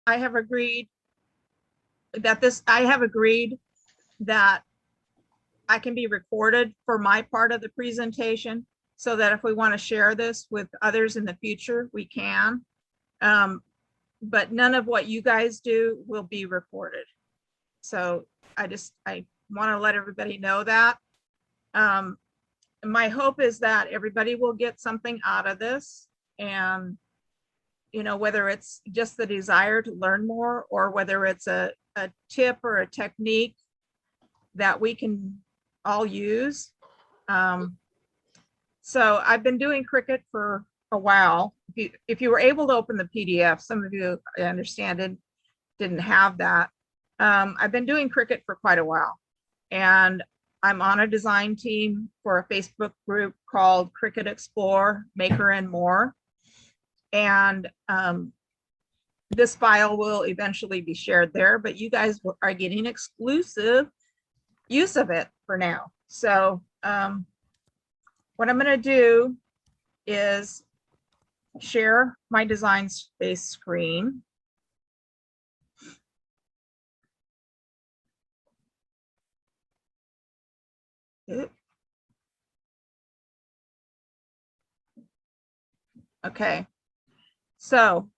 I have agreed that I can be recorded for my part of the presentation, so that if we want to share this with others in the future, we can. But none of what you guys do will be recorded. So I want to let everybody know that. My hope is that everybody will get something out of this, and whether it's just the desire to learn more, or whether it's a tip or a technique that we can all use. So I've been doing Cricut for a while. If you were able to open the PDF, some of you, I understand, didn't have that. I've been doing Cricut for quite a while, and I'm on a design team for a Facebook group called Cricut Explore, Maker and More. And this file will eventually be shared there, but you guys are getting exclusive use of it for now. So what I'm going to do is share my design space screen. Okay, so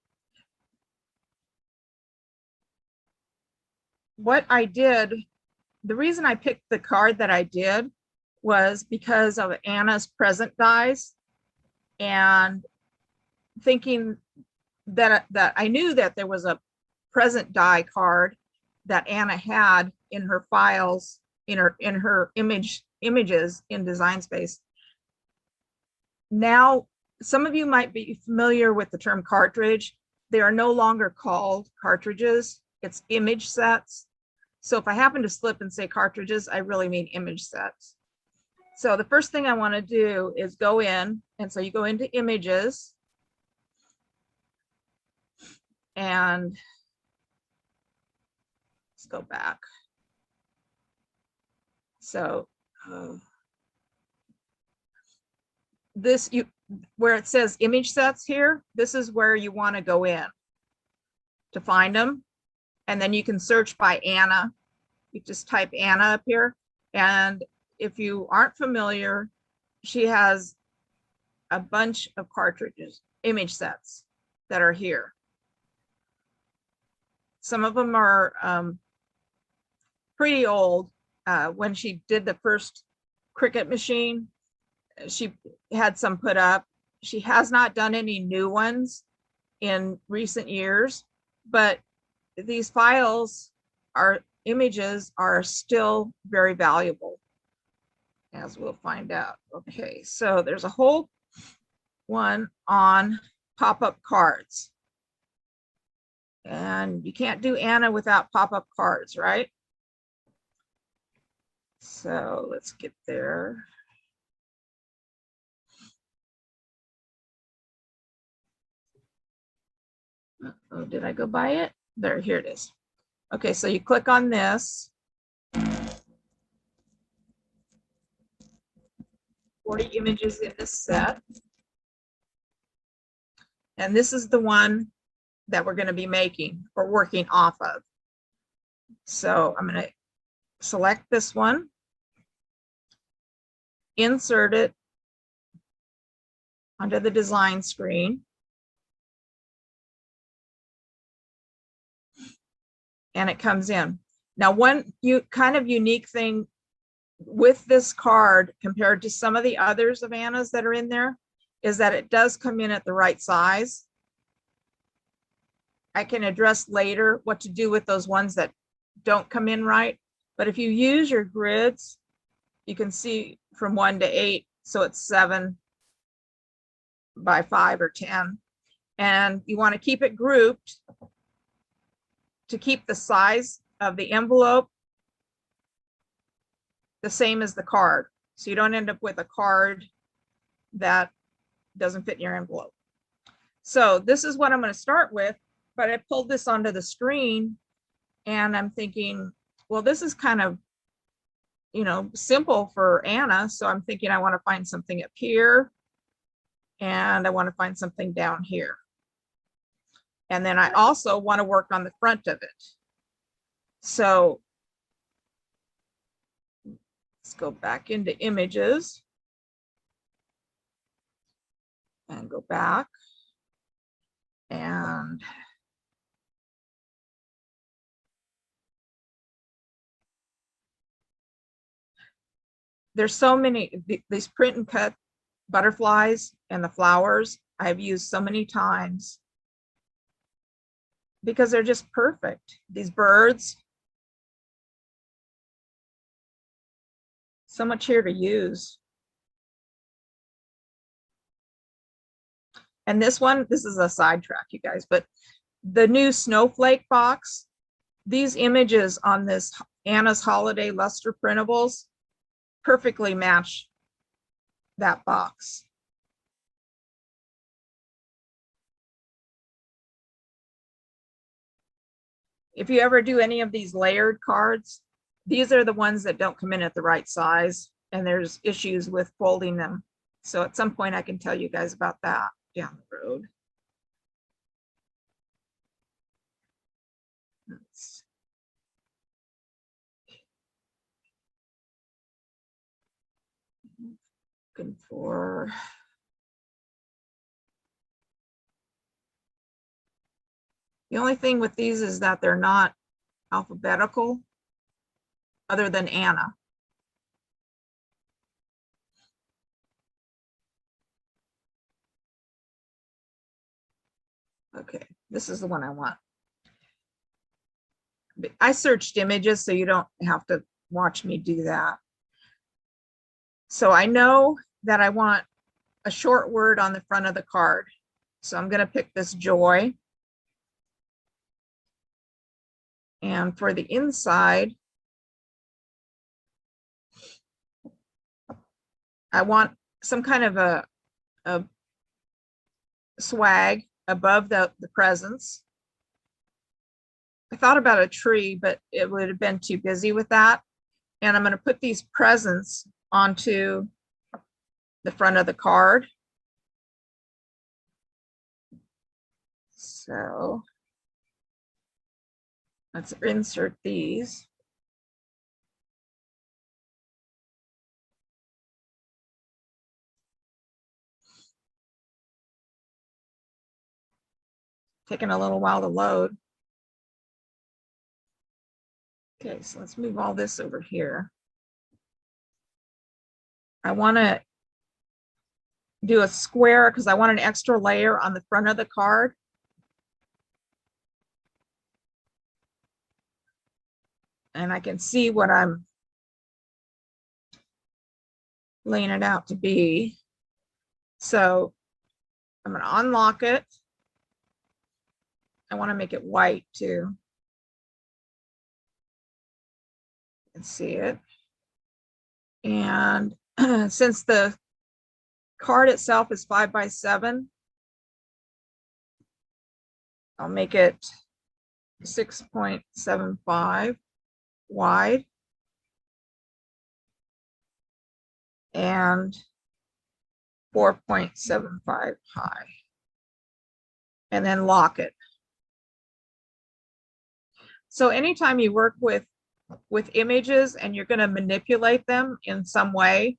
what I did, the reason I picked the card that I did was because of Anna's present dies, and thinking that I knew that there was a present die card that Anna had in her files, in her images in Design Space. Now, some of you might be familiar with the term cartridge. They are no longer called cartridges. It's image sets. So if I happen to slip and say cartridges, I really mean image sets. So the first thing I want to do is go in, and so you go into images, and let's go back. So where it says image sets here, this is where you want to go in to find them. And then you can search by Anna. You just type Anna up here. And if you aren't familiar, she has a bunch of cartridges, image sets that are here. Some of them are pretty old. When she did the first Cricut machine, she had some put up. She has not done any new ones in recent years, but these files, images are still very valuable, as we'll find out. Okay, so there's a whole one on pop-up cards. And you can't do Anna without pop-up cards, right? So let's get there. Oh, did I go by it? There, here it is. Okay, so you click on this. 40 images in this set. And this is the one that we're going to be making or working off of. So I'm going to select this one, insert it onto the design screen. And it comes in. Now, one kind of unique thing with this card compared to some of the others of Anna's that are in there is that it does come in at the right size. I can address later what to do with those ones that don't come in right. But if you use your grids, you can see from 1 to 8. So it's 7 by 5 or 10. And you want to keep it grouped to keep the size of the envelope the same as the card. So you don't end up with a card that doesn't fit in your envelope. So this is what I'm going to start with, but I pulled this onto the screen and I'm thinking, well, this is kind of, simple for Anna. So I'm thinking I want to find something up here and I want to find something down here. And then I also want to work on the front of it. So let's go back into images and go back. And there's so many, these print and cut butterflies and the flowers I've used so many times because they're just perfect. These birds, so much here to use. And this one, this is a sidetrack, you guys, but the new snowflake box, these images on this Anna's Holiday Luster printables perfectly match that box. If you ever do any of these layered cards, these are the ones that don't come in at the right size, and there's issues with folding them. So at some point I can tell you guys about that down the road. Looking for the only thing with these is that they're not alphabetical other than Anna. Okay, this is the one I want. I searched images so you don't have to watch me do that. So I know that I want a short word on the front of the card. So I'm going to pick this joy. And for the inside, I want some kind of a swag above the presents. I thought about a tree, but it would have been too busy with that. And I'm going to put these presents onto the front of the card. So let's insert these. Taking a little while to load. Okay, so let's move all this over here. I want to do a square because I want an extra layer on the front of the card. And I can see what I'm laying it out to be. So I'm going to unlock it. I want to make it white too. You can see it. And since the card itself is 5 by 7, I'll make it 6.75 wide and 4.75 high, and then lock it. So anytime you work with images and you're going to manipulate them in some way,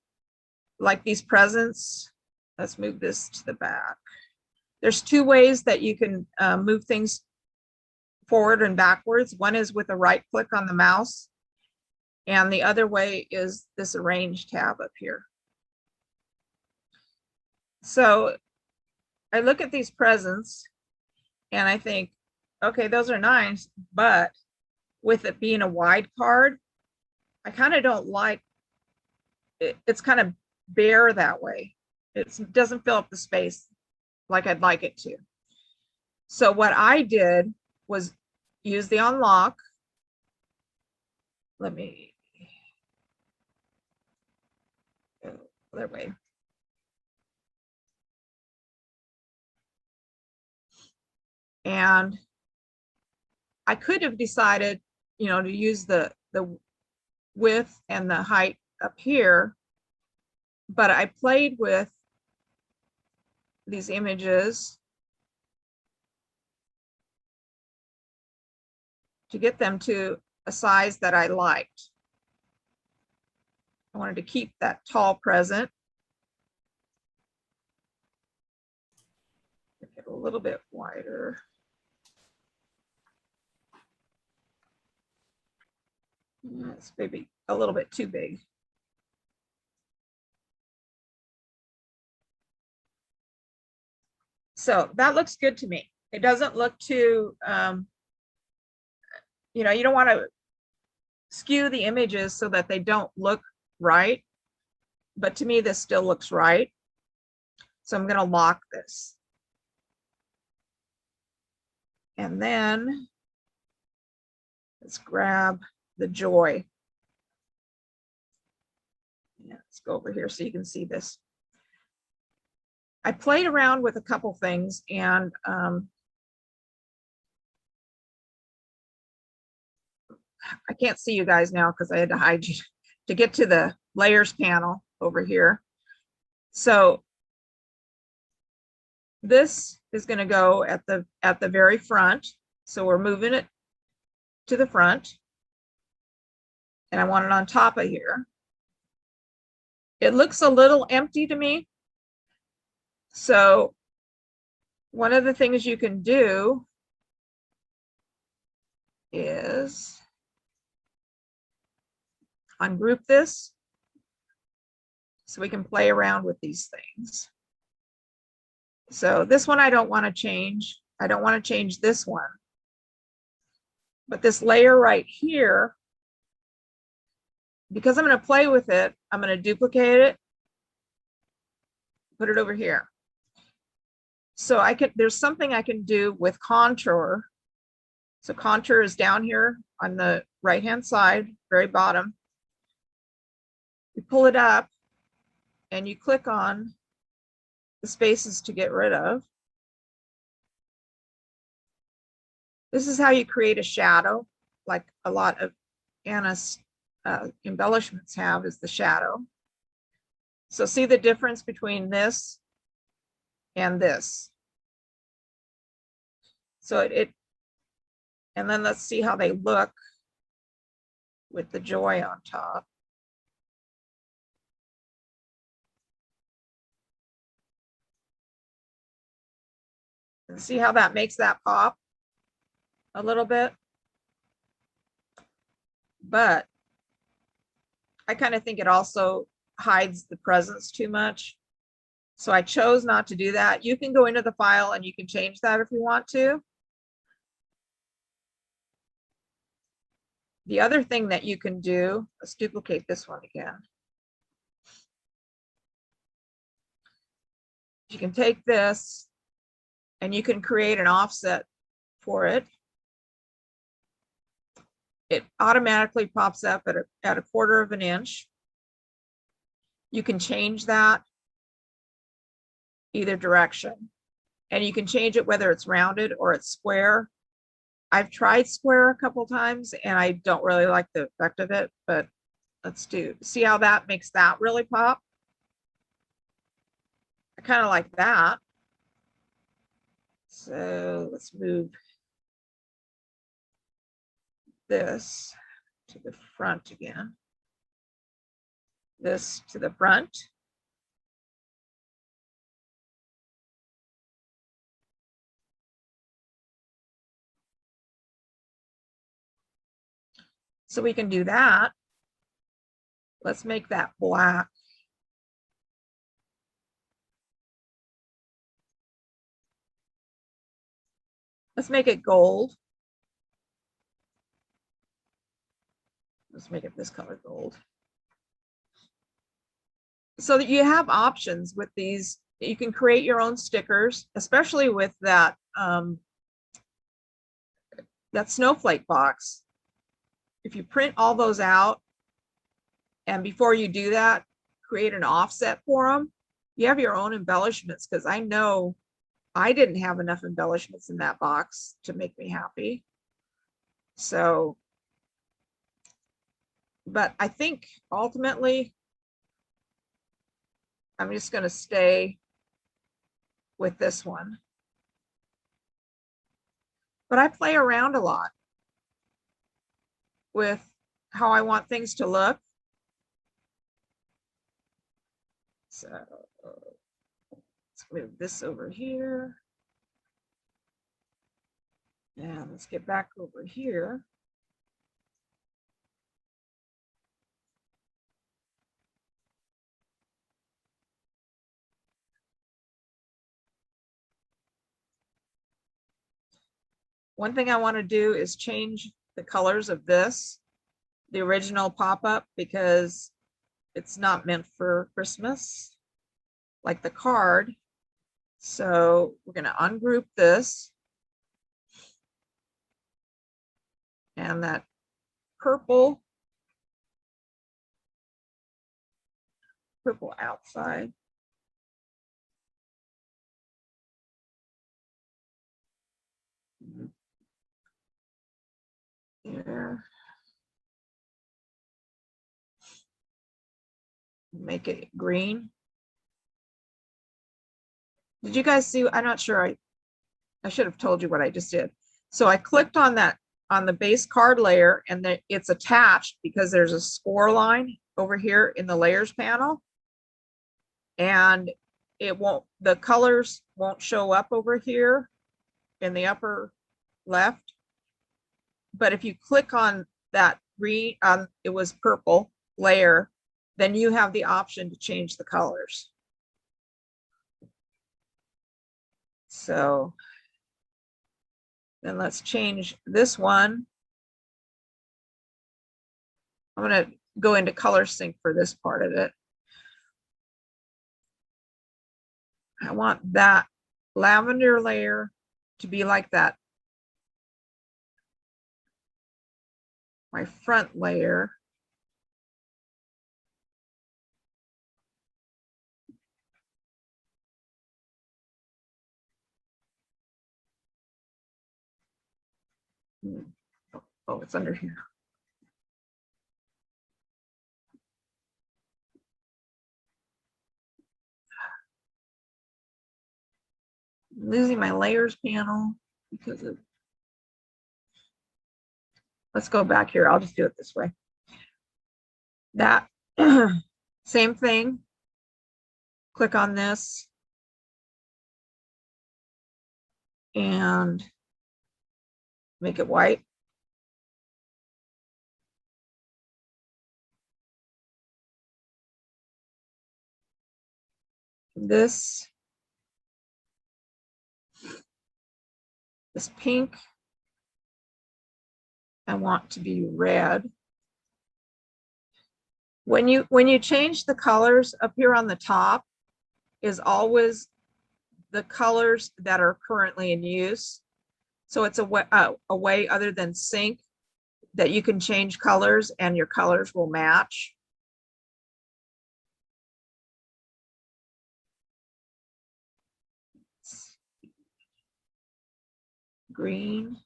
like these presents, let's move this to the back. There's two ways that you can move things forward and backwards. One is with a right click on the mouse, and the other way is this arrange tab up here. So I look at these presents and I think, okay, those are nice, but with it being a wide card, I kind of don't like it. It's kind of bare that way. It doesn't fill up the space like I'd like it to. So what I did was use the unlock. Let me go that way. And I could have decided, you know, to use the width and the height up here, but I played with these images to get them to a size that I liked. I wanted to keep that tall present. Make it a little bit wider. It's maybe a little bit too big. So that looks good to me. It doesn't look too, you know, you don't want to skew the images so that they don't look right. But to me, this still looks right. So I'm going to lock this. And then let's grab the joy. Yeah, let's go over here so you can see this. I played around with a couple things, and I can't see you guys now because I had to hide you to get to the layers panel over here. So this is going to go at the very front. So we're moving it to the front, and I want it on top of here. It looks a little empty to me. So one of the things you can do is ungroup this so we can play around with these things. So this one I don't want to change. I don't want to change this one. But this layer right here, because I'm going to play with it, I'm going to duplicate it, put it over here. So there's something I can do with contour. So contour is down here on the right-hand side, very bottom. You pull it up and you click on the spaces to get rid of. This is how you create a shadow, like a lot of Anna's embellishments have, is the shadow. So see the difference between this and this. So and then let's see how they look with the joy on top. And see how that makes that pop a little bit. But I kind of think it also hides the presence too much. So I chose not to do that. You can go into the file and you can change that if you want to. The other thing that you can do, let's duplicate this one again. You can take this and you can create an offset for it. It automatically pops up at a 1/4 of an inch. You can change that either direction, and you can change it whether it's rounded or it's square. I've tried square a couple times and I don't really like the effect of it, but let's see how that makes that really pop. I kind of like that. So let's move this to the front again. This to the front. So we can do that. Let's make that black. Let's make it gold. Let's make it this color gold. So that you have options with these. You can create your own stickers, especially with that that snowflake box. If you print all those out, and before you do that, create an offset for them, you have your own embellishments, because I know I didn't have enough embellishments in that box to make me happy. So, but I think ultimately, I'm just going to stay with this one. But I play around a lot. with how I want things to look. So let's move this over here. And let's get back over here. One thing I want to do is change the colors of this, the original pop-up, because it's not meant for Christmas, like the card. So we're going to ungroup this. And that purple outside. Here. Make it green. Did you guys see? I'm not sure. I should have told you what I just did. So I clicked on that, on the base card layer, and then it's attached because there's a score line over here in the layers panel. And it won't, the colors won't show up over here in the upper left. But if you click on that green, it was purple layer, then you have the option to change the colors. So then let's change this one. I'm going to go into color sync for this part of it. I want that lavender layer to be like that. My front layer. Oh, it's under here. I'm losing my layers panel because of, let's go back here. I'll just do it this way. That same thing. Click on this and make it white. This pink, I want to be red. When you change the colors, up here on the top is always the colors that are currently in use. So it's a way other than sync that you can change colors and your colors will match. Green.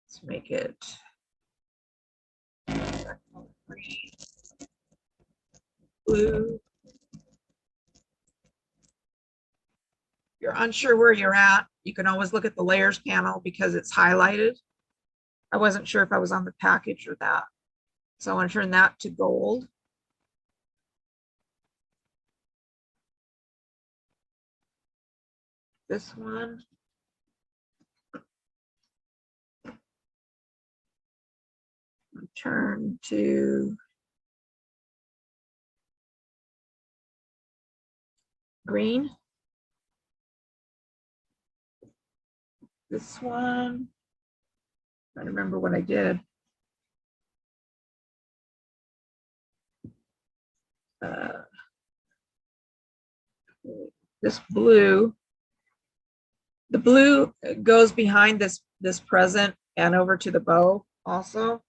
Let's make it green, blue. If you're unsure where you're at, you can always look at the layers panel because it's highlighted. I wasn't sure if I was on the package or that. So I want to turn that to gold. This one. Turn to green. This one. I remember what I did. This blue. The blue goes behind this present and over to the bow also.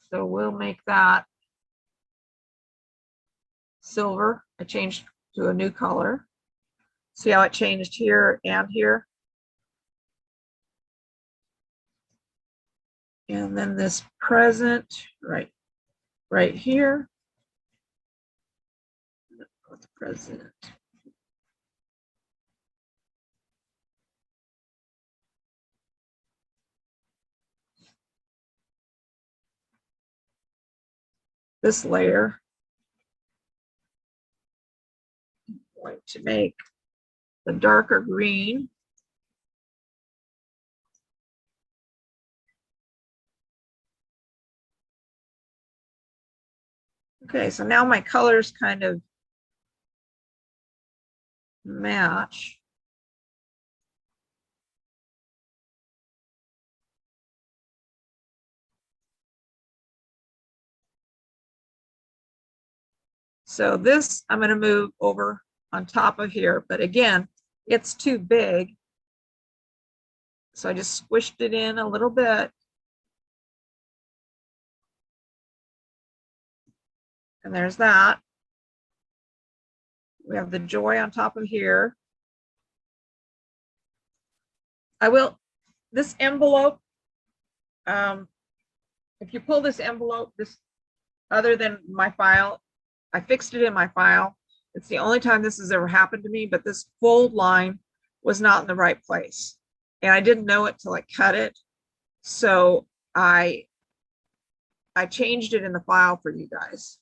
So we'll make that silver. I changed to a new color. See how it changed here and here? And then this present right here. The present. this layer. I'm going to make the darker green. Okay, so now my colors kind of match. So this I'm going to move over on top of here, but again, it's too big. So I just squished it in a little bit. And there's that. We have the joy on top of here. This envelope, if you pull this envelope, other than my file, I fixed it in my file. It's the only time this has ever happened to me, but this fold line was not in the right place. And I didn't know it till I cut it. So I changed it in the file for you guys.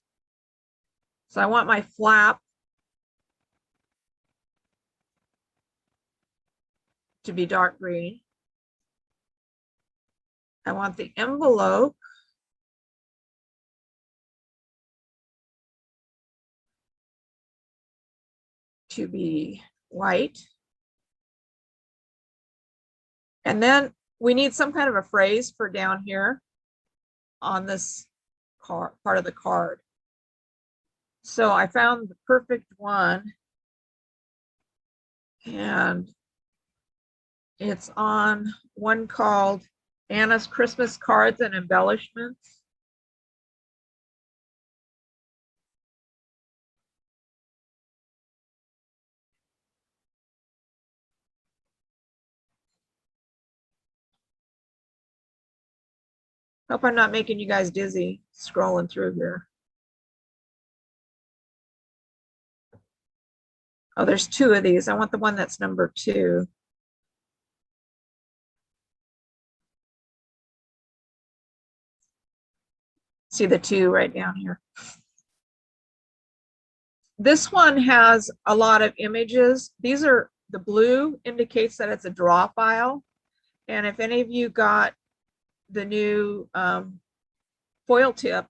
So I want my flap to be dark green. I want the envelope to be white. And then we need some kind of a phrase for down here on this part of the card. So I found the perfect one, and it's on one called Anna's Christmas Cards and Embellishments. Hope I'm not making you guys dizzy scrolling through here. Oh, there's two of these. I want the one that's number 2. See the 2 right down here. This one has a lot of images. These are, the blue indicates that it's a draw file. And if any of you got the new foil tip,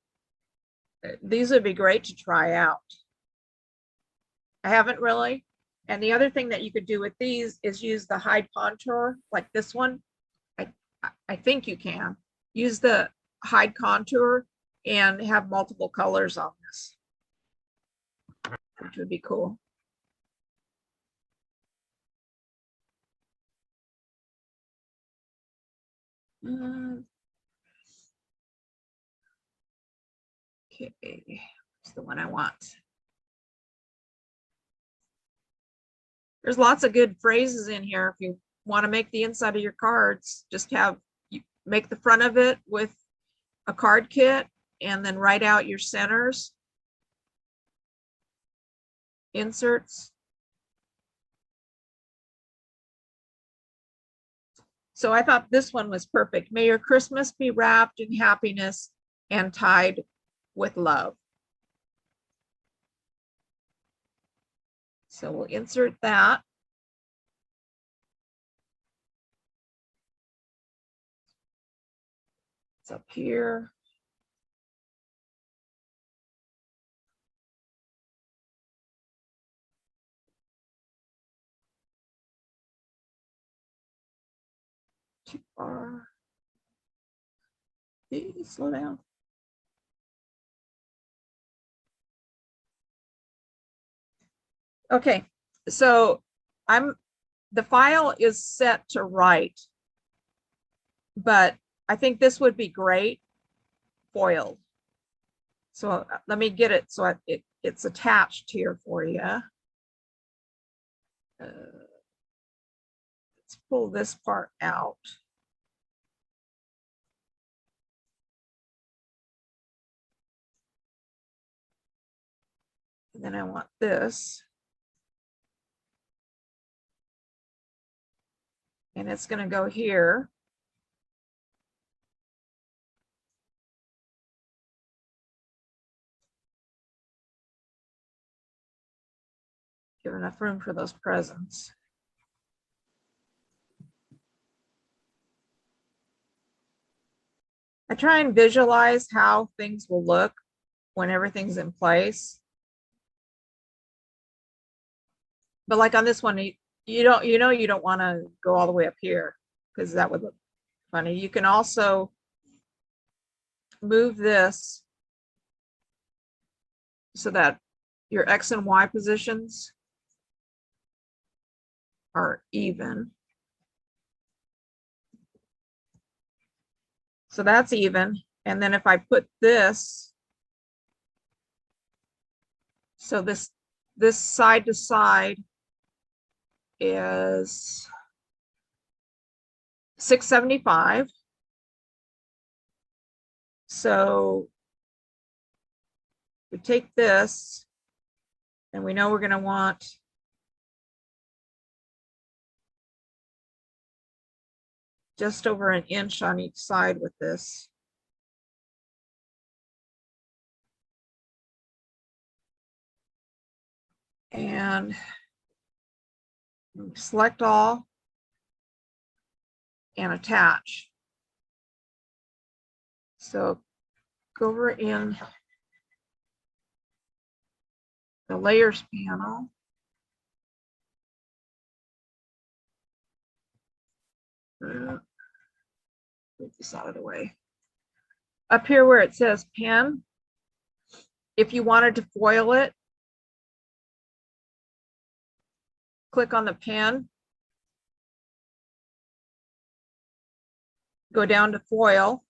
these would be great to try out. I haven't really. And the other thing that you could do with these is use the hide contour, like this one. I think you can use the hide contour and have multiple colors on this, which would be cool. Okay, that's the one I want. There's lots of good phrases in here. If you want to make the inside of your cards, just make the front of it with a card kit and then write out your centers, inserts. So I thought this one was perfect. May your Christmas be wrapped in happiness and tied with love. So we'll insert that. It's up here. Too far. Slow down. Okay, so the file is set to write, but I think this would be great foiled. So let me get it so it's attached here for you. Let's pull this part out. And then I want this. And it's going to go here. Give enough room for those presents. I try and visualize how things will look when everything's in place. But like on this one, you don't want to go all the way up here because that would look funny. You can also move this so that your X and Y positions are even. So that's even. And then if I put this, so this side to side is 675. So we take this and we know we're going to want just over an inch on each side with this. And select all and attach. So go over in the layers panel. Move this out of the way. Up here where it says pen, if you wanted to foil it, click on the pen, go down to foil.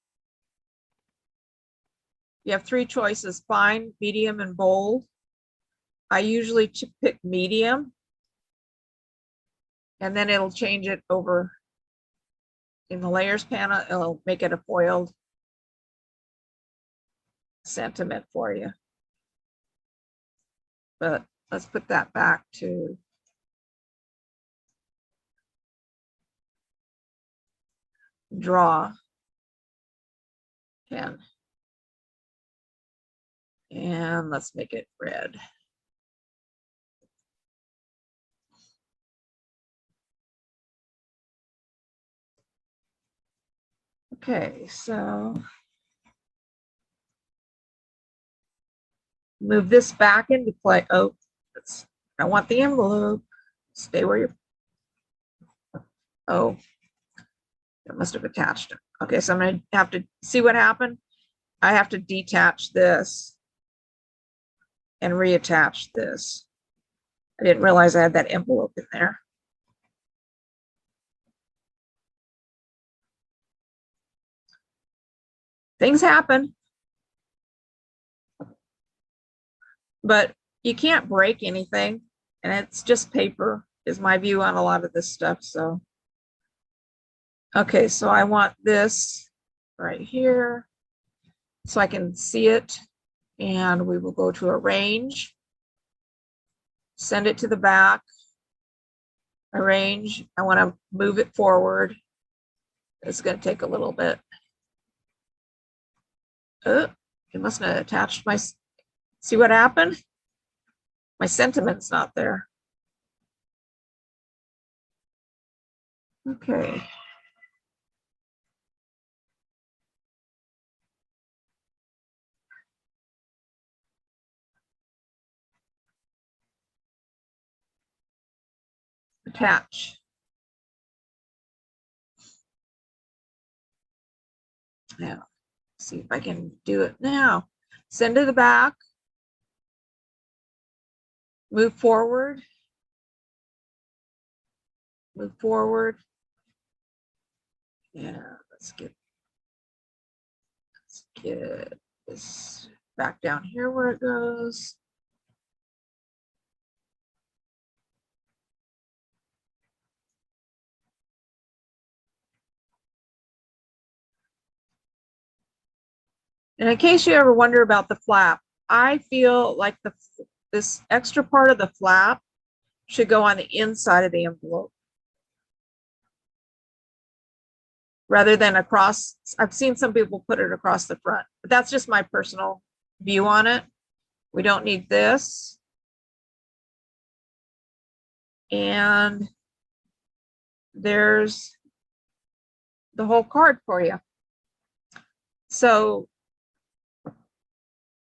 You have 3 choices: fine, medium, and bold. I usually pick medium, and then it'll change it over in the layers panel. It'll make it a foiled sentiment for you. But let's put that back to draw pen. And let's make it red. Okay, so move this back into play. Oh, I want the envelope. Stay where you're. Oh, it must have attached it. Okay, so I'm going to have to see what happened. I have to detach this and reattach this. I didn't realize I had that envelope in there. Things happen, but you can't break anything, and it's just paper is my view on a lot of this stuff. So, okay, so I want this right here so I can see it, and we will go to arrange, send it to the back, arrange. I want to move it forward. It's going to take a little bit. It mustn't have attached my, see what happened? My sentiment's not there. Okay. Attach. Now, see if I can do it now. Send to the back. Move forward. Move forward. Yeah, let's get this back down here where it goes. And in case you ever wonder about the flap, I feel like this extra part of the flap should go on the inside of the envelope rather than across. I've seen some people put it across the front, but that's just my personal view on it. We don't need this. And there's the whole card for you. So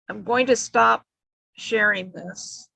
I'm going to stop sharing this.